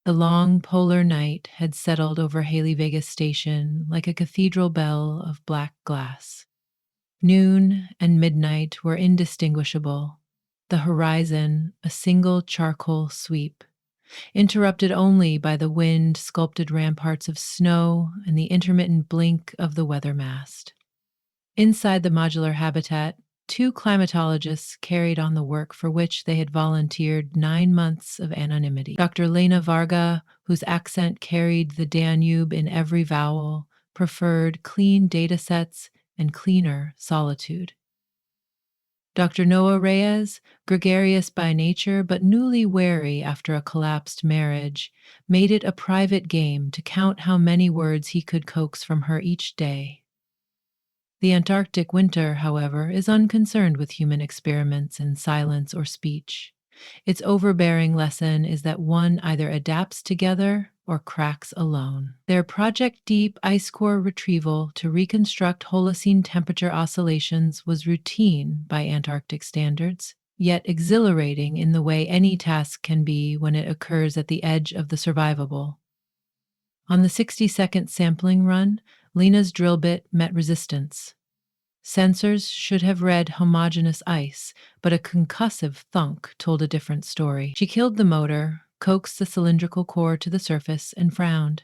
The long polar night had settled over Haley Vegas Station like a cathedral bell of black glass. Noon and midnight were indistinguishable, the horizon a single charcoal sweep, interrupted only by the wind sculpted ramparts of snow and the intermittent blink of the weather mast. Inside the modular habitat, two climatologists carried on the work for which they had volunteered 9 months of anonymity. Dr. Lena Varga, whose accent carried the Danube in every vowel, preferred clean data sets and cleaner solitude. Dr. Noah Reyes, gregarious by nature but newly wary after a collapsed marriage, made it a private game to count how many words he could coax from her each day. The Antarctic winter, however, is unconcerned with human experiments in silence or speech. Its overbearing lesson is that one either adapts together or cracks alone. Their Project Deep ice core retrieval to reconstruct Holocene temperature oscillations was routine by Antarctic standards, yet exhilarating in the way any task can be when it occurs at the edge of the survivable. On the 60-second sampling run, Lena's drill bit met resistance. Sensors should have read homogeneous ice, but a concussive thunk told a different story. She killed the motor, coaxed the cylindrical core to the surface, and frowned.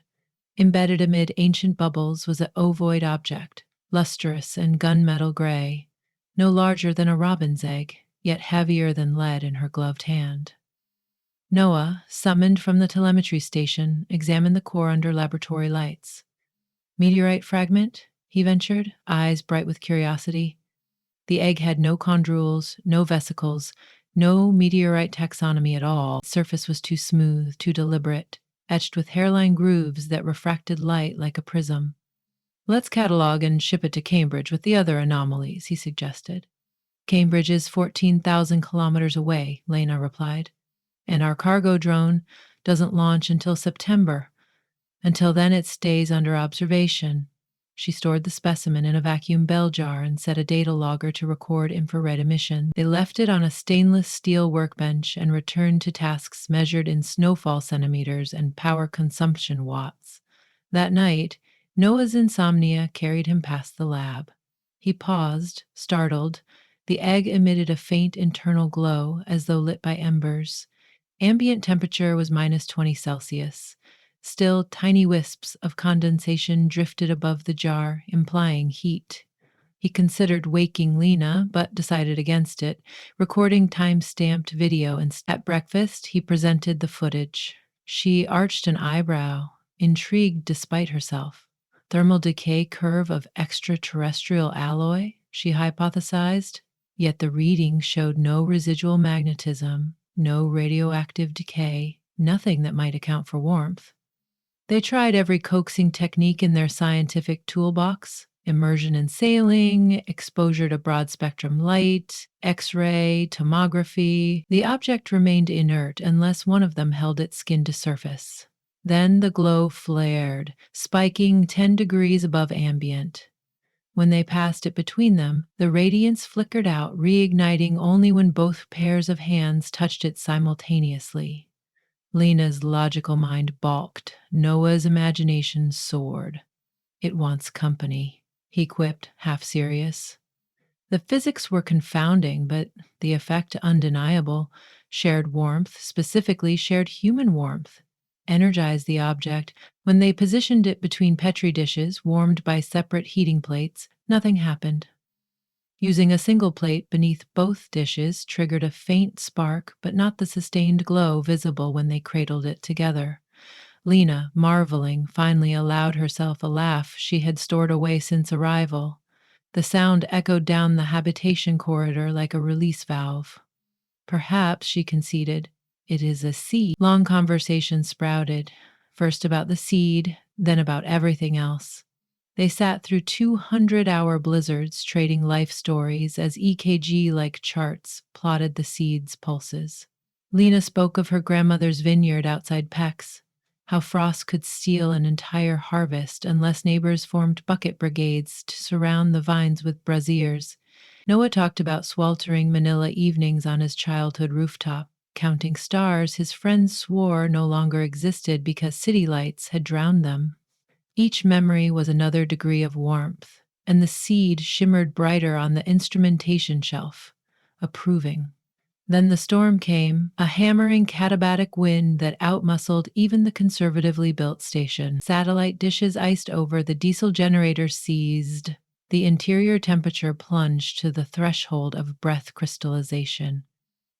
Embedded amid ancient bubbles was an ovoid object, lustrous and gunmetal gray, no larger than a robin's egg, yet heavier than lead in her gloved hand. Noah, summoned from the telemetry station, examined the core under laboratory lights. Meteorite fragment? He ventured, eyes bright with curiosity. The egg had no chondrules, no vesicles, no meteorite taxonomy at all. Its surface was too smooth, too deliberate, etched with hairline grooves that refracted light like a prism. Let's catalog and ship it to Cambridge with the other anomalies, he suggested. Cambridge is 14,000 kilometers away, Lena replied. And our cargo drone doesn't launch until September. Until then, it stays under observation. She stored the specimen in a vacuum bell jar and set a data logger to record infrared emission. They left it on a stainless steel workbench and returned to tasks measured in snowfall centimeters and power consumption watts. That night, Noah's insomnia carried him past the lab. He paused, startled. The egg emitted a faint internal glow, as though lit by embers. Ambient temperature was minus 20 Celsius. Still, tiny wisps of condensation drifted above the jar, implying heat. He considered waking Lena, but decided against it, recording time-stamped video. At breakfast, he presented the footage. She arched an eyebrow, intrigued despite herself. Thermal decay curve of extraterrestrial alloy, she hypothesized, yet the reading showed no residual magnetism, no radioactive decay, nothing that might account for warmth. They tried every coaxing technique in their scientific toolbox: immersion in sailing, exposure to broad-spectrum light, X-ray, tomography. The object remained inert unless one of them held its skin to surface. Then the glow flared, spiking 10 degrees above ambient. When they passed it between them, the radiance flickered out, reigniting only when both pairs of hands touched it simultaneously. Lena's logical mind balked. Noah's imagination soared. It wants company, he quipped, half serious. The physics were confounding, but the effect undeniable. Shared warmth, specifically shared human warmth, energized the object. When they positioned it between Petri dishes, warmed by separate heating plates, nothing happened. Using a single plate beneath both dishes triggered a faint spark, but not the sustained glow visible when they cradled it together. Lena, marveling, finally allowed herself a laugh she had stored away since arrival. The sound echoed down the habitation corridor like a release valve. Perhaps, she conceded, it is a seed. Long conversation sprouted, first about the seed, then about everything else. They sat through 200-hour blizzards, trading life stories as EKG-like charts plotted the seed's pulses. Lena spoke of her grandmother's vineyard outside Peck's, how frost could steal an entire harvest unless neighbors formed bucket brigades to surround the vines with braziers. Noah talked about sweltering Manila evenings on his childhood rooftop, Counting stars his friends swore no longer existed because city lights had drowned them. Each memory was another degree of warmth, and the seed shimmered brighter on the instrumentation shelf, approving. Then the storm came, a hammering katabatic wind that outmuscled even the conservatively built station. Satellite dishes iced over, the diesel generator seized. The interior temperature plunged to the threshold of breath crystallization.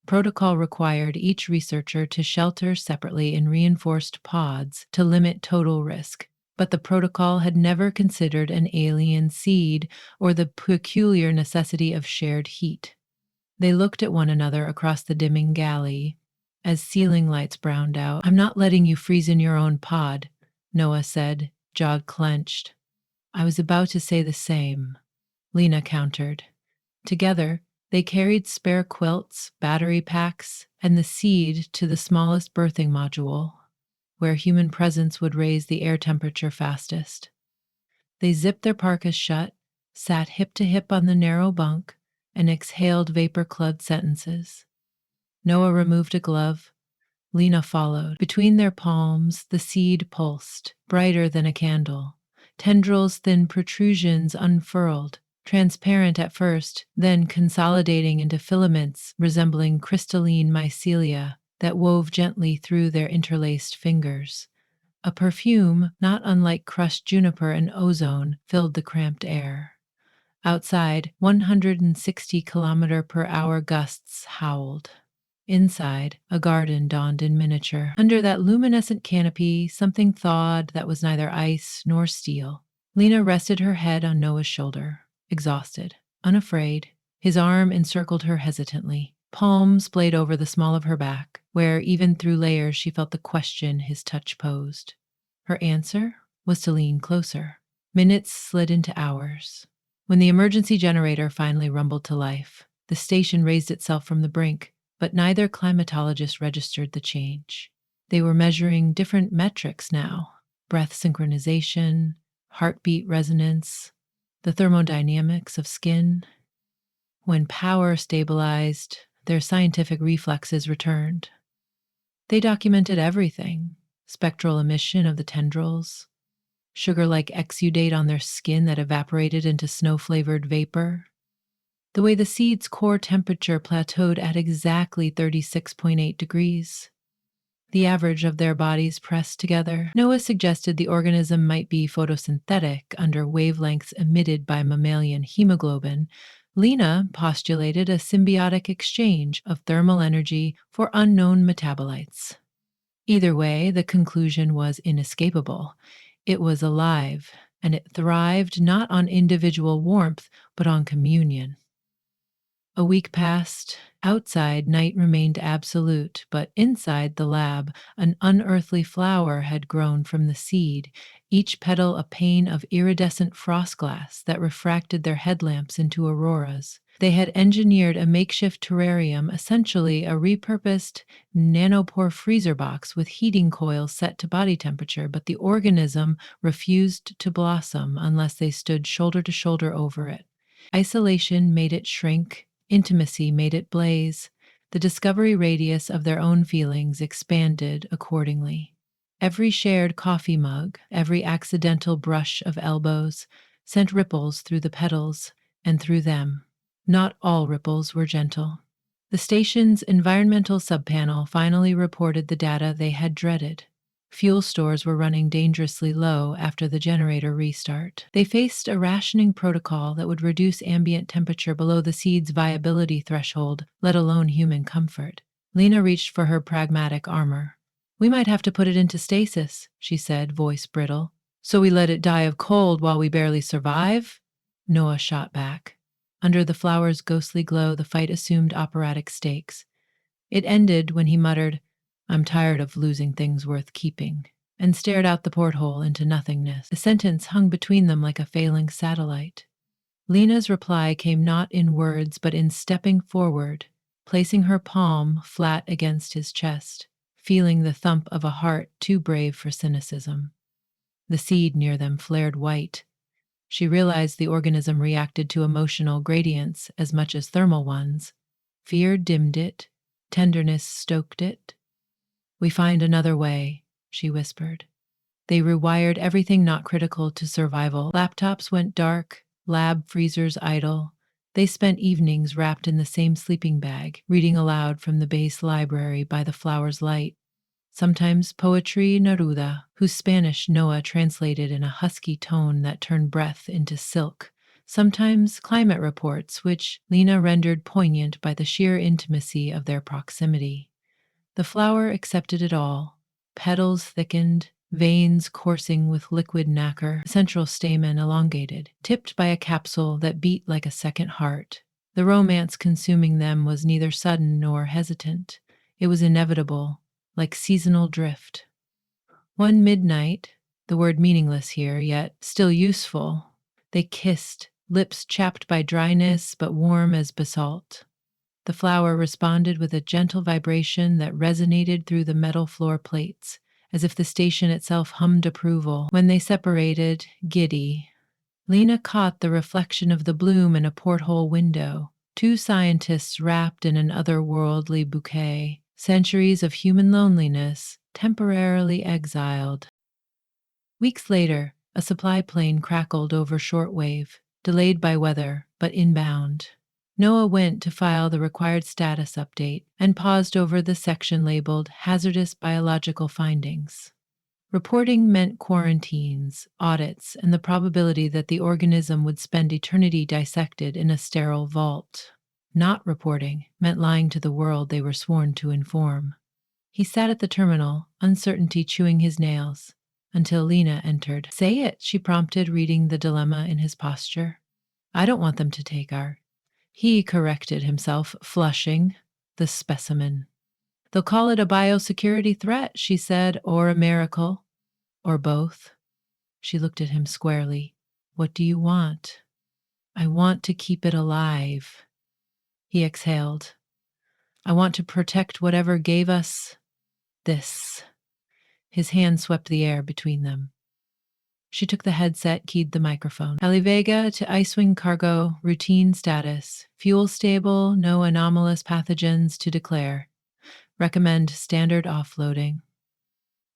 Protocol required each researcher to shelter separately in reinforced pods to limit total risk. But the protocol had never considered an alien seed or the peculiar necessity of shared heat. They looked at one another across the dimming galley. As ceiling lights browned out, "I'm not letting you freeze in your own pod," Noah said, jaw clenched. "I was about to say the same," Lena countered. Together, they carried spare quilts, battery packs, and the seed to the smallest berthing module, where human presence would raise the air temperature fastest. They zipped their parkas shut, sat hip to hip on the narrow bunk, and exhaled vapor-clubbed sentences. Noah removed a glove. Lena followed. Between their palms, the seed pulsed, brighter than a candle. Tendrils, thin protrusions unfurled, transparent at first, then consolidating into filaments resembling crystalline mycelia that wove gently through their interlaced fingers. A perfume, not unlike crushed juniper and ozone, filled the cramped air. Outside, 160-kilometer-per-hour gusts howled. Inside, a garden dawned in miniature. Under that luminescent canopy, something thawed that was neither ice nor steel. Lena rested her head on Noah's shoulder, exhausted, unafraid. His arm encircled her hesitantly. Palms played over the small of her back, where even through layers she felt the question his touch posed. Her answer was to lean closer. Minutes slid into hours. When the emergency generator finally rumbled to life, the station raised itself from the brink, but neither climatologist registered the change. They were measuring different metrics now: breath synchronization, heartbeat resonance, the thermodynamics of skin. When power stabilized, their scientific reflexes returned. They documented everything: spectral emission of the tendrils, sugar-like exudate on their skin that evaporated into snow-flavored vapor, the way the seed's core temperature plateaued at exactly 36.8 degrees, the average of their bodies pressed together. Noah suggested the organism might be photosynthetic under wavelengths emitted by mammalian hemoglobin. Lena postulated a symbiotic exchange of thermal energy for unknown metabolites. Either way, the conclusion was inescapable. It was alive, and it thrived not on individual warmth, but on communion. A week passed. Outside, night remained absolute, but inside the lab, an unearthly flower had grown from the seed, each petal a pane of iridescent frost glass that refracted their headlamps into auroras. They had engineered a makeshift terrarium, essentially a repurposed nanopore freezer box with heating coils set to body temperature, but the organism refused to blossom unless they stood shoulder to shoulder over it. Isolation made it shrink. Intimacy made it blaze. The discovery radius of their own feelings expanded accordingly. Every shared coffee mug, every accidental brush of elbows, sent ripples through the petals and through them. Not all ripples were gentle. The station's environmental subpanel finally reported the data they had dreaded. Fuel stores were running dangerously low after the generator restart. They faced a rationing protocol that would reduce ambient temperature below the seed's viability threshold, let alone human comfort. Lena reached for her pragmatic armor. "We might have to put it into stasis," she said, voice brittle. "So we let it die of cold while we barely survive?" Noah shot back. Under the flower's ghostly glow, the fight assumed operatic stakes. It ended when he muttered, "I'm tired of losing things worth keeping," and stared out the porthole into nothingness. The sentence hung between them like a failing satellite. Lena's reply came not in words, but in stepping forward, placing her palm flat against his chest, feeling the thump of a heart too brave for cynicism. The seed near them flared white. She realized the organism reacted to emotional gradients as much as thermal ones. Fear dimmed it, Tenderness stoked it. "We find another way," she whispered. They rewired everything not critical to survival. Laptops went dark, lab freezers idle. They spent evenings wrapped in the same sleeping bag, reading aloud from the base library by the flower's light. Sometimes poetry Neruda, whose Spanish Noah translated in a husky tone that turned breath into silk. Sometimes climate reports, which Lena rendered poignant by the sheer intimacy of their proximity. The flower accepted it all. Petals thickened, veins coursing with liquid nacre, central stamen elongated, tipped by a capsule that beat like a second heart. The romance consuming them was neither sudden nor hesitant. It was inevitable, like seasonal drift. One midnight, the word meaningless here, yet still useful, they kissed, lips chapped by dryness but warm as basalt. The flower responded with a gentle vibration that resonated through the metal floor plates, as if the station itself hummed approval. When they separated, giddy, Lena caught the reflection of the bloom in a porthole window. Two scientists wrapped in an otherworldly bouquet, centuries of human loneliness, temporarily exiled. Weeks later, a supply plane crackled over shortwave, delayed by weather, but inbound. Noah went to file the required status update and paused over the section labeled Hazardous Biological Findings. Reporting meant quarantines, audits, and the probability that the organism would spend eternity dissected in a sterile vault. Not reporting meant lying to the world they were sworn to inform. He sat at the terminal, uncertainty chewing his nails, until Lena entered. "Say it," she prompted, reading the dilemma in his posture. "I don't want them to take our—" He corrected himself, flushing. "The specimen. They'll call it a biosecurity threat," she said, "or a miracle. Or both." She looked at him squarely. "What do you want?" "I want to keep it alive." He exhaled. "I want to protect whatever gave us this." His hand swept the air between them. She took the headset, keyed the microphone. Vega to Icewing Cargo, routine status. Fuel stable, no anomalous pathogens to declare. Recommend standard offloading.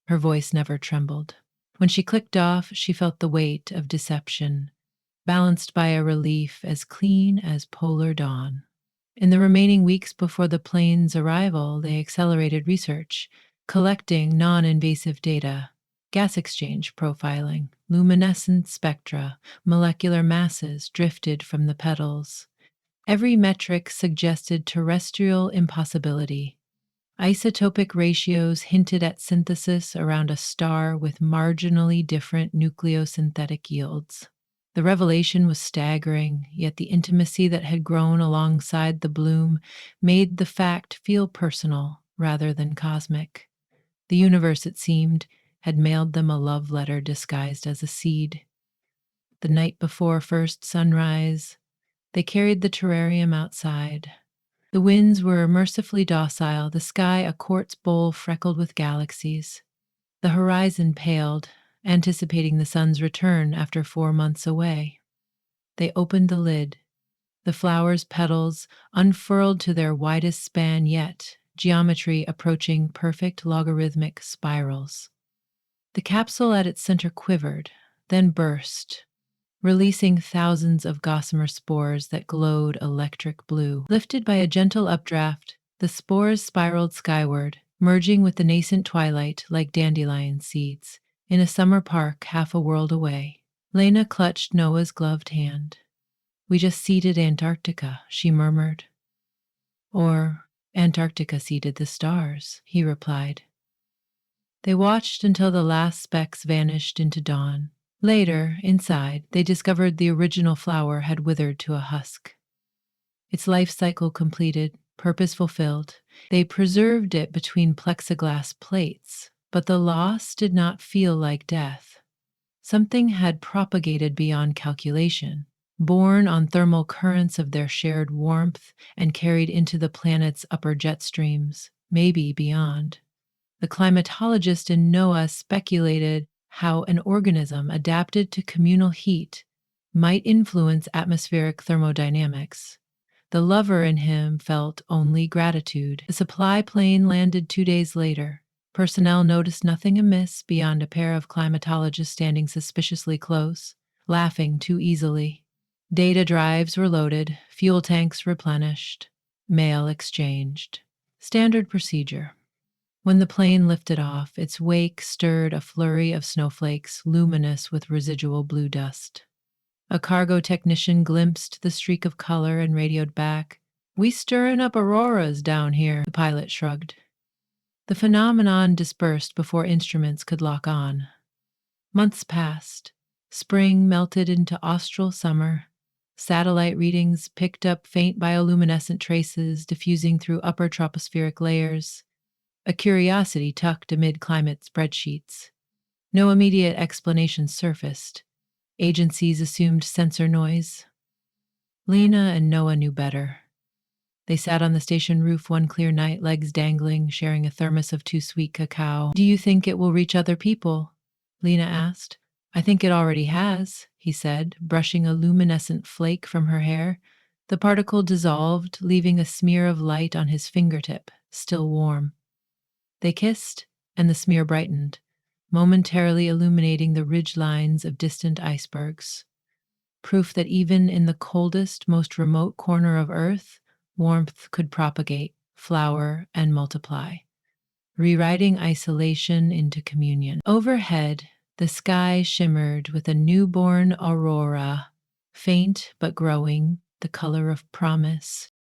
Her voice never trembled. When she clicked off, she felt the weight of deception, balanced by a relief as clean as polar dawn. In the remaining weeks before the plane's arrival, they accelerated research, collecting non-invasive data, gas exchange profiling, luminescent spectra, molecular masses drifted from the petals. Every metric suggested terrestrial impossibility. Isotopic ratios hinted at synthesis around a star with marginally different nucleosynthetic yields. The revelation was staggering, yet the intimacy that had grown alongside the bloom made the fact feel personal rather than cosmic. The universe, it seemed, had mailed them a love letter disguised as a seed. The night before first sunrise, they carried the terrarium outside. The winds were mercifully docile, the sky a quartz bowl freckled with galaxies. The horizon paled, anticipating the sun's return after 4 months away. They opened the lid. The flower's petals unfurled to their widest span yet, geometry approaching perfect logarithmic spirals. The capsule at its center quivered, then burst, releasing thousands of gossamer spores that glowed electric blue. Lifted by a gentle updraft, the spores spiraled skyward, merging with the nascent twilight like dandelion seeds, in a summer park half a world away. Lena clutched Noah's gloved hand. "We just seeded Antarctica," she murmured. "Or Antarctica seeded the stars," he replied. They watched until the last specks vanished into dawn. Later, inside, they discovered the original flower had withered to a husk. Its life cycle completed, purpose fulfilled. They preserved it between plexiglass plates, but the loss did not feel like death. Something had propagated beyond calculation, borne on thermal currents of their shared warmth and carried into the planet's upper jet streams, maybe beyond. The climatologist in Noah speculated how an organism adapted to communal heat might influence atmospheric thermodynamics. The lover in him felt only gratitude. The supply plane landed 2 days later. Personnel noticed nothing amiss beyond a pair of climatologists standing suspiciously close, laughing too easily. Data drives were loaded, fuel tanks replenished, mail exchanged. Standard procedure. When the plane lifted off, its wake stirred a flurry of snowflakes, luminous with residual blue dust. A cargo technician glimpsed the streak of color and radioed back. "We stirring up auroras down here," the pilot shrugged. The phenomenon dispersed before instruments could lock on. Months passed. Spring melted into austral summer. Satellite readings picked up faint bioluminescent traces diffusing through upper tropospheric layers, a curiosity tucked amid climate spreadsheets. No immediate explanation surfaced. Agencies assumed sensor noise. Lena and Noah knew better. They sat on the station roof one clear night, legs dangling, sharing a thermos of too sweet cacao. "Do you think it will reach other people?" Lena asked. "I think it already has," he said, brushing a luminescent flake from her hair. The particle dissolved, leaving a smear of light on his fingertip, still warm. They kissed, and the smear brightened, momentarily illuminating the ridge lines of distant icebergs. Proof that even in the coldest, most remote corner of Earth, warmth could propagate, flower, and multiply, rewriting isolation into communion. Overhead, the sky shimmered with a newborn aurora, faint but growing, the color of promise.